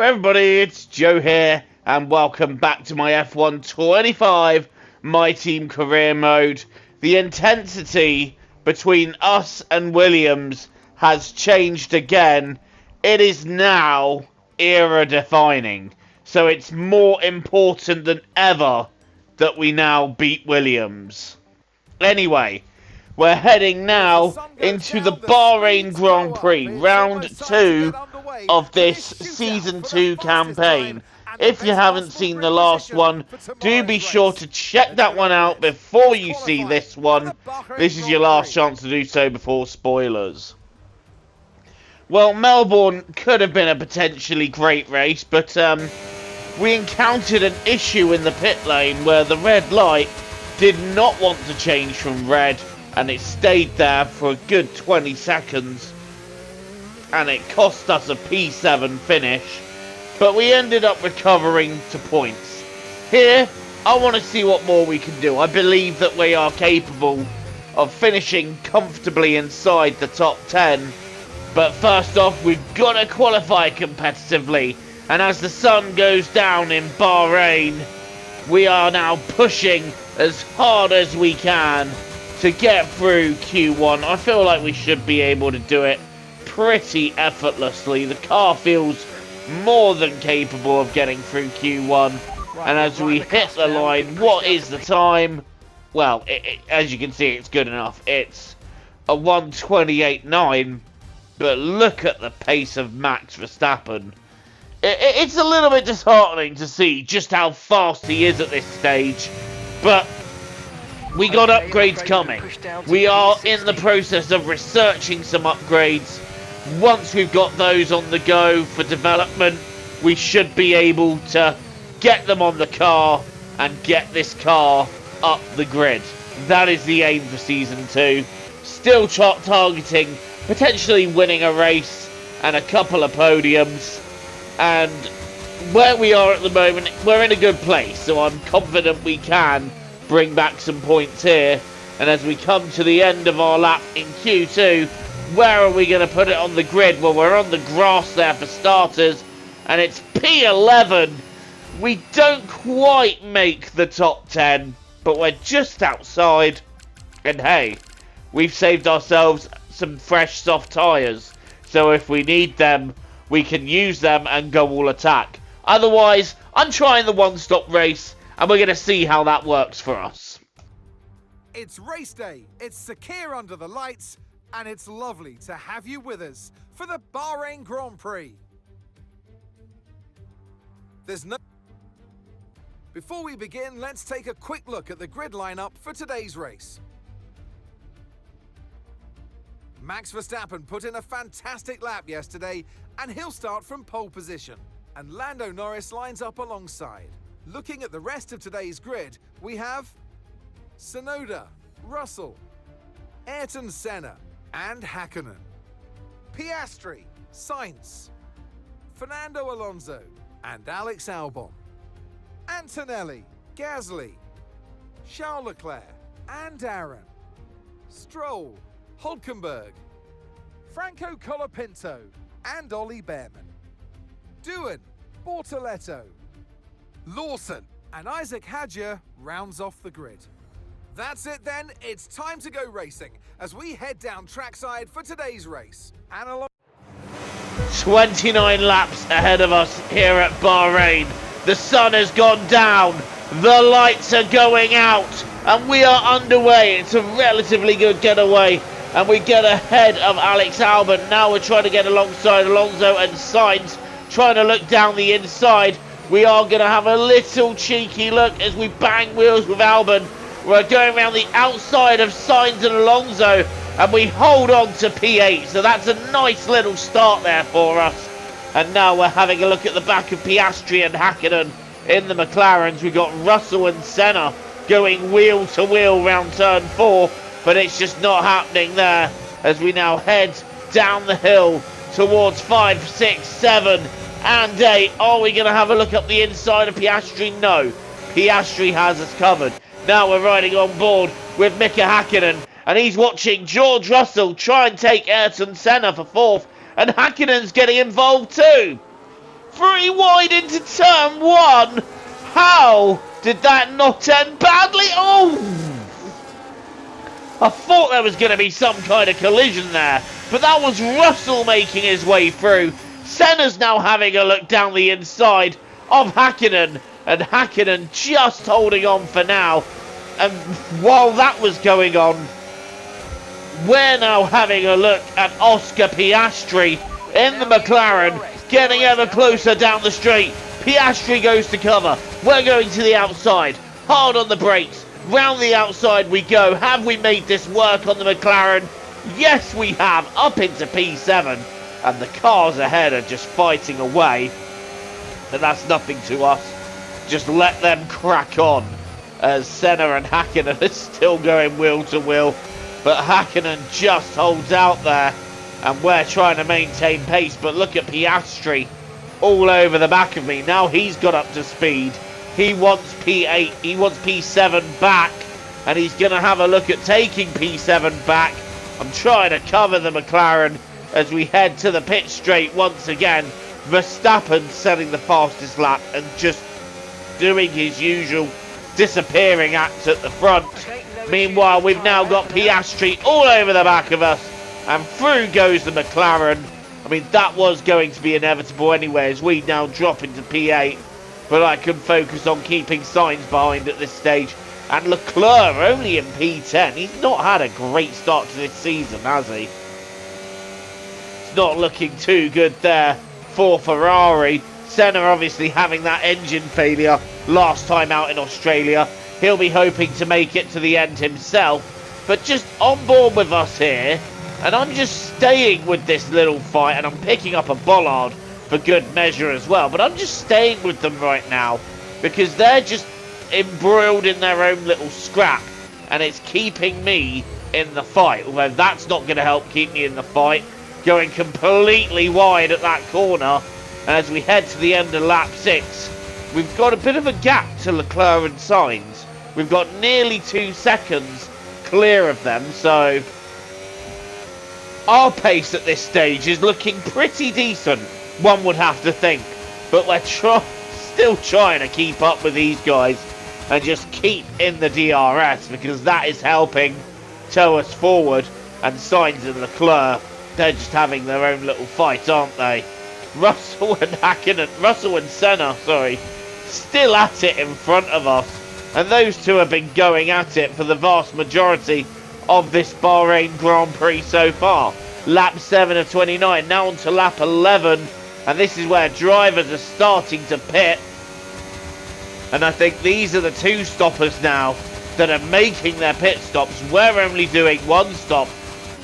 everybody, it's Joe here, and welcome back to my F1 25 My Team Career Mode. The intensity between us and Williams has changed again. It is now era-defining, so it's more important than ever that we now beat Williams. Anyway, we're heading now into the Bahrain Grand Prix, round 2 of this Season 2 campaign. If you haven't seen the last one, do be sure to check that one out before you see this one. This is your last chance to do so before spoilers. Well, Melbourne could have been a potentially great race, but we encountered an issue in the pit lane where the red light did not want to change from red, and it stayed there for a good 20 seconds, and it cost us a P7 finish, but we ended up recovering to points. Here, I want to see what more we can do. I believe that we are capable of finishing comfortably inside the top 10, but first off, we've got to qualify competitively, and as the sun goes down in Bahrain, we are now pushing as hard as we can to get through Q1. I feel like we should be able to do it pretty effortlessly. The car feels more than capable of getting through Q1. And as we hit the line, what is the time? Well, as you can see, it's good enough. It's a 1:28.9, but look at the pace of Max Verstappen. It's a little bit disheartening to see just how fast he is at this stage, but we got upgrades coming. We are in the process of researching some upgrades. Once we've got those on the go for development, we should be able to get them on the car and get this car up the grid. That is the aim for Season 2. Still targeting potentially winning a race and a couple of podiums. And where we are at the moment, we're in a good place, so I'm confident we can bring back some points here. And as we come to the end of our lap in Q2, where are we going to put it on the grid? Well, we're on the grass there for starters, and it's P11. We don't quite make the top 10, but we're just outside. And hey, we've saved ourselves some fresh soft tyres, so if we need them, we can use them and go all attack. Otherwise, I'm trying the one-stop race, and we're going to see how that works for us. It's race day, it's Sakir under the lights, and it's lovely to have you with us for the Bahrain Grand Prix. Before we begin, let's take a quick look at the grid lineup for today's race. Max Verstappen put in a fantastic lap yesterday, and he'll start from pole position. And Lando Norris lines up alongside. Looking at the rest of today's grid, we have Tsunoda, Russell, Ayrton Senna, and Hakkinen. Piastri, Sainz, Fernando Alonso, and Alex Albon. Antonelli, Gasly, Charles Leclerc, and Aaron. Stroll, Hülkenberg, Franco Colapinto, and Ollie Behrman. Doohan, Bortoletto, Lawson, and Isaac Hadjar rounds off the grid. That's it then, it's time to go racing as we head down trackside for today's race. And along 29 laps ahead of us here at Bahrain. The sun has gone down, the lights are going out, and we are underway. It's a relatively good getaway, and we get ahead of Alex Albon. Now we're trying to get alongside Alonso and Sainz, trying to look down the inside. We are going to have a little cheeky look as we bang wheels with Albon. We're going around the outside of Sainz and Alonso, and we hold on to P8. So that's a nice little start there for us. And now we're having a look at the back of Piastri and Hakkinen in the McLarens. We've got Russell and Senna going wheel to wheel round turn 4, but it's just not happening there as we now head down the hill towards 5, 6, 7 and 8. Are we going to have a look up the inside of Piastri? No, Piastri has us covered. Now we're riding on board with Mika Hakkinen, and he's watching George Russell try and take Ayrton Senna for 4th, and Hakkinen's getting involved too. Pretty wide into turn one. How did that not end badly? Oh! I thought there was going to be some kind of collision there, but that was Russell making his way through. Senna's now having a look down the inside of Hakkinen, and Hakkinen just holding on for now. And while that was going on, we're now having a look at Oscar Piastri in the McLaren, getting ever closer down the straight. Piastri goes to cover. We're going to the outside. Hard on the brakes. Round the outside we go. Have we made this work on the McLaren? Yes, we have. Up into P7. And the cars ahead are just fighting away. And that's nothing to us. Just let them crack on. As Senna and Hakkinen are still going wheel to wheel. But Hakkinen just holds out there. And we're trying to maintain pace. But look at Piastri all over the back of me. Now he's got up to speed. He wants P8. He wants P7 back. And he's going to have a look at taking P7 back. I'm trying to cover the McLaren as we head to the pit straight once again. Verstappen setting the fastest lap and just doing his usual disappearing act at the front. Meanwhile, we've now got Piastri all over the back of us. And through goes the McLaren. I mean, that was going to be inevitable anyway as we now drop into P8. But I can focus on keeping Sainz behind at this stage. And Leclerc only in P10. He's not had a great start to this season, has he? It's not looking too good there for Ferrari. Senna obviously having that engine failure last time out in Australia. He'll be hoping to make it to the end himself. But just on board with us here. And I'm just staying with this little fight. And I'm picking up a bollard for good measure as well. But I'm just staying with them right now. Because they're just embroiled in their own little scrap. And it's keeping me in the fight. Although that's not going to help keep me in the fight. Going completely wide at that corner. And as we head to the end of lap 6, we've got a bit of a gap to Leclerc and Sainz. We've got nearly 2 seconds clear of them. So our pace at this stage is looking pretty decent, one would have to think. But we're still trying to keep up with these guys and just keep in the DRS because that is helping tow us forward. And Sainz and Leclerc, they're just having their own little fight, aren't they? Russell and Senna, still at it in front of us. And those two have been going at it for the vast majority of this Bahrain Grand Prix so far. Lap 7 of 29, now on to lap 11. And this is where drivers are starting to pit. And I think these are the 2 stoppers now that are making their pit stops. We're only doing 1 stop.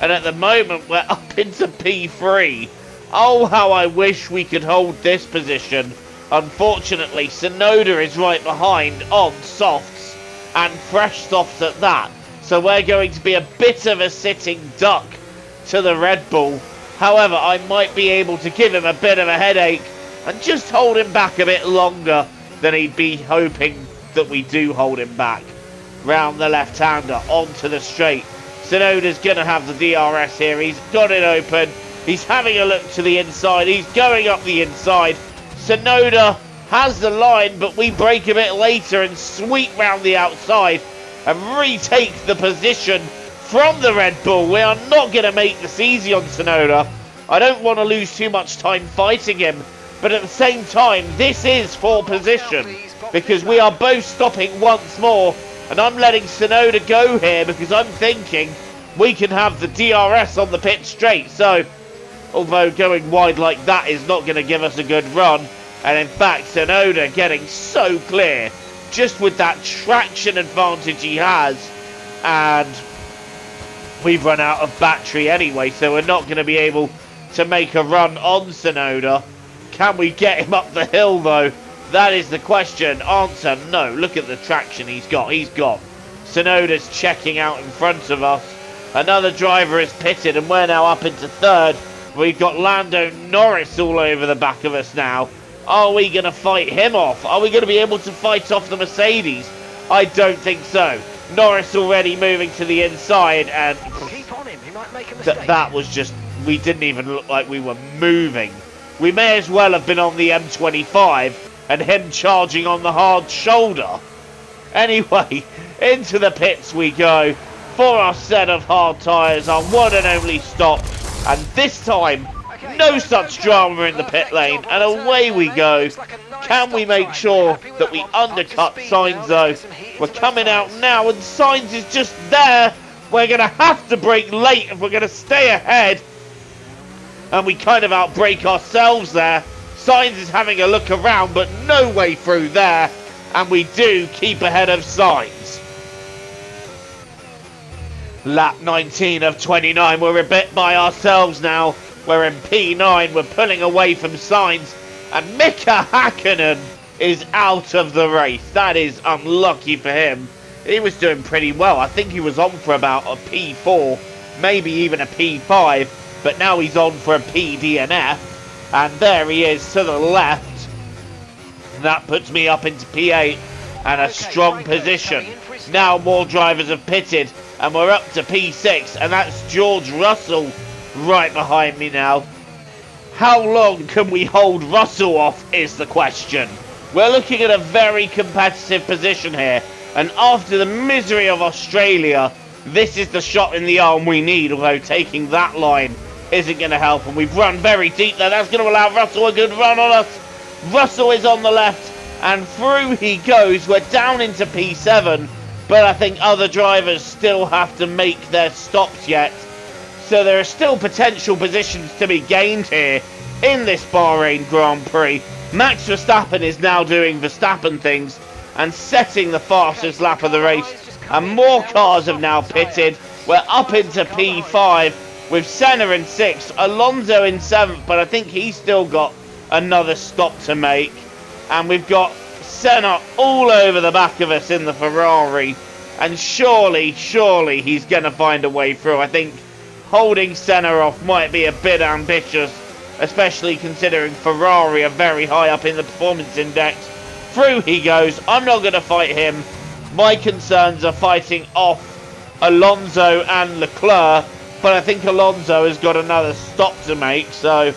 And at the moment, we're up into P3. Oh, how I wish we could hold this position. Unfortunately, Tsunoda is right behind on softs, and fresh softs at that. So we're going to be a bit of a sitting duck to the Red Bull. However, I might be able to give him a bit of a headache and just hold him back a bit longer than he'd be hoping that we do hold him back. Round the left-hander, onto the straight. Tsunoda's going to have the DRS here. He's got it open. He's having a look to the inside. He's going up the inside. Tsunoda has the line, but we break a bit later and sweep round the outside and retake the position from the Red Bull. We are not going to make this easy on Tsunoda. I don't want to lose too much time fighting him, but at the same time, this is for position because we are both stopping once more, and I'm letting Tsunoda go here because I'm thinking we can have the DRS on the pit straight. So although going wide like that is not going to give us a good run. And in fact, Tsunoda getting so clear just with that traction advantage he has. And we've run out of battery anyway, so we're not going to be able to make a run on Tsunoda. Can we get him up the hill though? That is the question. Answer, no. Look at the traction he's got. He's gone. Tsunoda's checking out in front of us. Another driver is pitted and we're now up into 3rd. We've got Lando Norris all over the back of us now. Are we going to fight him off? Are we going to be able to fight off the Mercedes? I don't think so. Norris already moving to the inside, and keep on him. He might make a mistake. that was just, we didn't even look like we were moving we may as well have been on the M25 and him charging on the hard shoulder. Anyway, into the pits we go for our set of hard tyres, our one and only stop, and this time no such drama in the pit lane, and away we go. Can we make sure that we undercut Sainz though? We're coming out now and Sainz is just there. We're going to have to brake late if we're going to stay ahead, and we kind of outbrake ourselves there. Sainz is having a look around, but no way through there, and we do keep ahead of Sainz. Lap 19 of 29, we're a bit by ourselves now. We're in P9, we're pulling away from Sainz, and Mika Hakkinen is out of the race. That is unlucky for him. He was doing pretty well. I think he was on for about a P4, maybe even a P5, but now he's on for a PDNF, and there he is to the left. That puts me up into P8 and a strong position. Now more drivers have pitted, and we're up to P6, and that's George Russell right behind me now. How long can we hold Russell off is the question. We're looking at a very competitive position here, and after the misery of Australia, this is the shot in the arm we need, although taking that line isn't going to help, and we've run very deep there. That's going to allow Russell a good run on us. Russell is on the left, and through he goes. We're down into P7, but I think other drivers still have to make their stops yet. So there are still potential positions to be gained here in this Bahrain Grand Prix. Max Verstappen is now doing Verstappen things and setting the fastest lap of the race. And more cars have now pitted. We're up into P5 with Senna in 6th, Alonso in 7th, but I think he's still got another stop to make. And we've got Senna all over the back of us in the Ferrari. And surely he's going to find a way through. I think holding Senna off might be a bit ambitious, especially considering Ferrari are very high up in the performance index. Through he goes. I'm not going to fight him. My concerns are fighting off Alonso and Leclerc, but I think Alonso has got another stop to make, so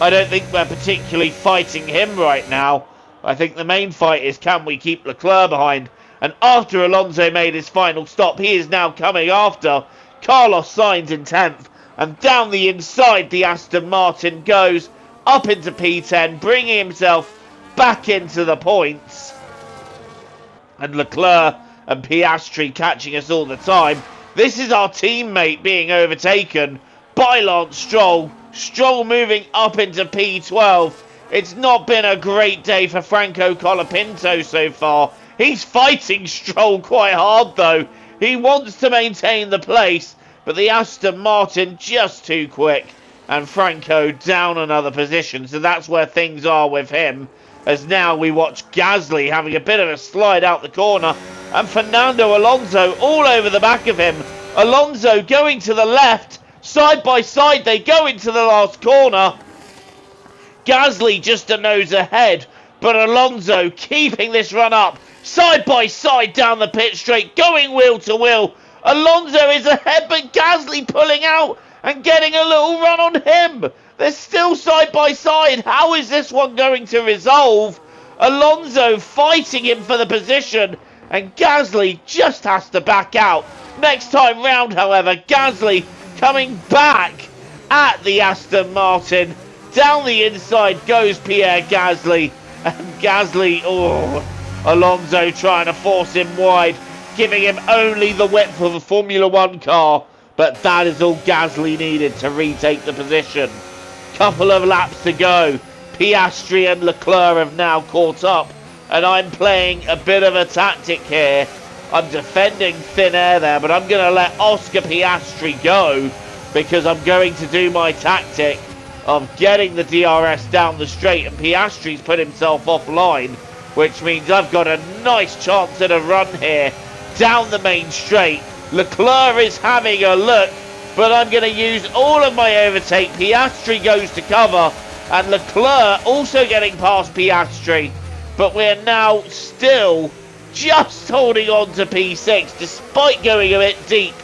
I don't think we're particularly fighting him right now. I think the main fight is, can we keep Leclerc behind? And after Alonso made his final stop, he is now coming after Carlos Sainz in 10th, and down the inside the Aston Martin goes up into P10, bringing himself back into the points. And Leclerc and Piastri catching us all the time. This is our teammate being overtaken by Lance Stroll. Stroll moving up into P12. It's not been a great day for Franco Colapinto so far. He's fighting Stroll quite hard though. He wants to maintain the place, but the Aston Martin just too quick, and Franco down another position, so that's where things are with him, as now we watch Gasly having a bit of a slide out the corner, and Fernando Alonso all over the back of him. Alonso going to the left, side by side they go into the last corner. Gasly just a nose ahead, but Alonso keeping this run up, side by side down the pit straight, going wheel to wheel. Alonso is ahead, but Gasly pulling out and getting a little run on him. They're still side by side. How is this one going to resolve? Alonso fighting him for the position, and Gasly just has to back out. Next time round, however, Gasly coming back at the Aston Martin. Down the inside goes Pierre Gasly, and Gasly, Alonso trying to force him wide, giving him only the width of a Formula 1 car, but that is all Gasly needed to retake the position. Couple of laps to go. Piastri and Leclerc have now caught up, and I'm playing a bit of a tactic here. I'm defending thin air there, but I'm going to let Oscar Piastri go, because I'm going to do my tactic of getting the DRS down the straight, and Piastri's put himself offline, which means I've got a nice chance at a run here down the main straight. Leclerc is having a look, but I'm going to use all of my overtake. Piastri goes to cover, and Leclerc also getting past Piastri, but we're now still just holding on to P6 despite going a bit deep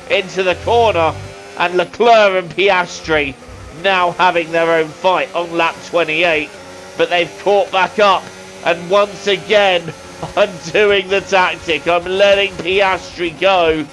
into the corner, and Leclerc and Piastri now having their own fight on lap 28, but they've caught back up, and once again I'm doing the tactic. I'm letting Piastri go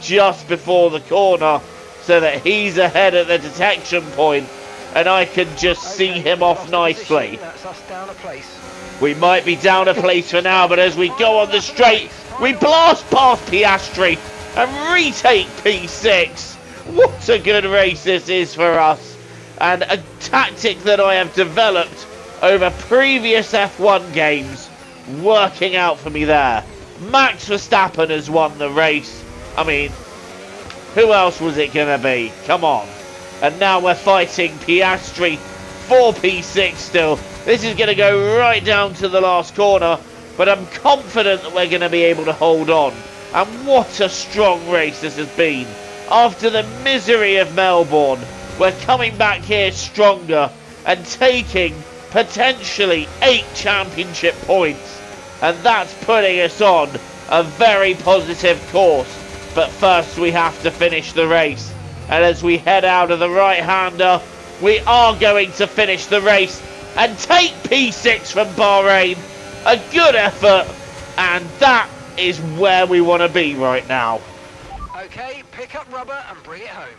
just before the corner so that he's ahead at the detection point and I can just see him off nicely. That's us down a place. We might be down a place for now, but as we go on the straight, we blast past Piastri and retake P6. What a good race this is for us, and a tactic that I have developed over previous F1 games working out for me there. Max Verstappen has won the race. I mean, who else was it going to be? Come on. And now we're fighting Piastri for P6 still. This is going to go right down to the last corner, but I'm confident that we're going to be able to hold on. And what a strong race this has been. After the misery of Melbourne, we're coming back here stronger and taking potentially 8 championship points. And that's putting us on a very positive course. But first we have to finish the race. And as we head out of the right-hander, we are going to finish the race and take P6 from Bahrain. A good effort, and that is where we want to be right now. Okay, pick up rubber and bring it home.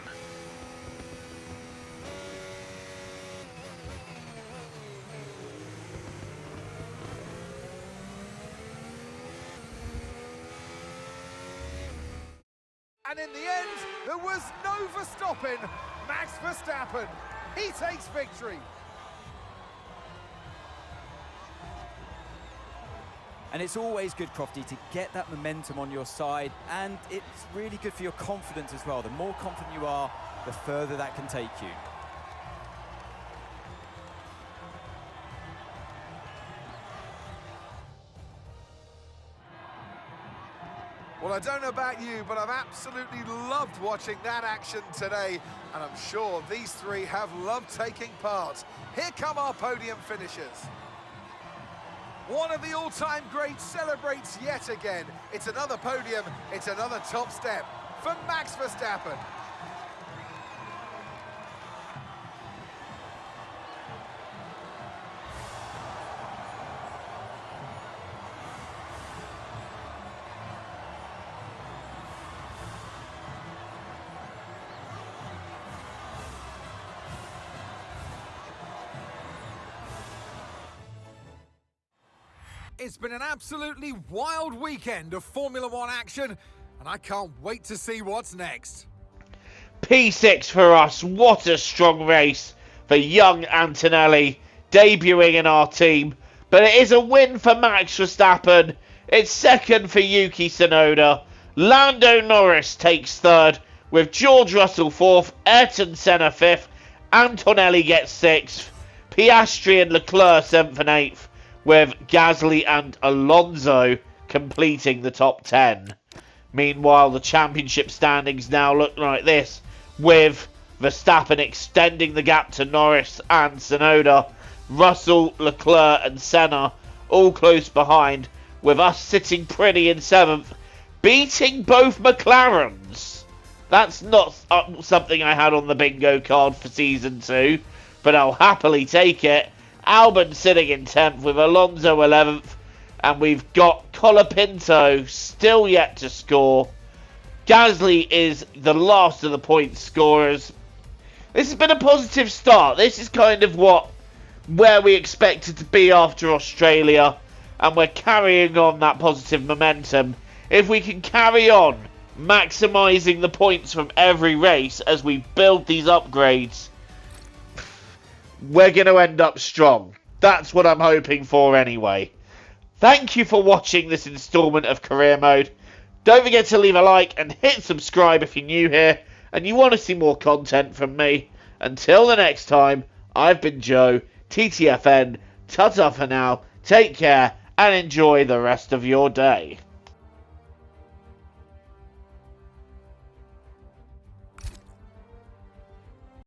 And in the end, there was no Verstappen. Max Verstappen, he takes victory. And it's always good, Crofty, to get that momentum on your side, and it's really good for your confidence as well. The more confident you are, the further that can take you. Well, I don't know about you, but I've absolutely loved watching that action today, and I'm sure these three have loved taking part. Here come our podium finishers. One of the all-time greats celebrates yet again. It's another podium, it's another top step for Max Verstappen. It's been an absolutely wild weekend of Formula One action, and I can't wait to see what's next. P6 for us. What a strong race for young Antonelli, debuting in our team. But it is a win for Max Verstappen. It's second for Yuki Tsunoda. Lando Norris takes third, with George Russell fourth, Ayrton Senna fifth, Antonelli gets sixth, Piastri and Leclerc seventh and eighth, with Gasly and Alonso completing the top 10. Meanwhile, the championship standings now look like this, with Verstappen extending the gap to Norris and Tsunoda, Russell, Leclerc and Senna all close behind, with us sitting pretty in 7th, beating both McLarens. That's not something I had on the bingo card for Season 2, but I'll happily take it. Albon sitting in 10th with Alonso 11th, and we've got Colapinto still yet to score. Gasly is the last of the point scorers. This has been a positive start. This is kind of where we expected to be after Australia, and we're carrying on that positive momentum. If we can carry on maximising the points from every race as we build these upgrades, we're going to end up strong. That's what I'm hoping for anyway. Thank you for watching this instalment of Career Mode. Don't forget to leave a like and hit subscribe if you're new here and you want to see more content from me. Until the next time, I've been Joe, TTFN, ta-ta for now, take care and enjoy the rest of your day.